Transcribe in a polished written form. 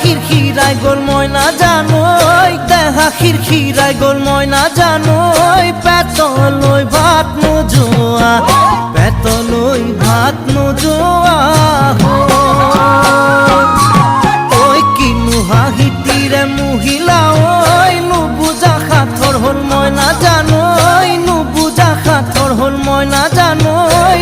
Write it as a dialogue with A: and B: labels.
A: খিরখিরাই গোল ময়না জানোই দেহা খিরখিরাই গোল ময়না জানোই পেতলই ভাত নোজোয়া পেতলই ভাত নোজোয়া ওই কিনু হাহিতিরে মহিলা ওই নুবুজা খাথর হল ময়না জানোই নুবুজা খাথর হল ময়না জানোই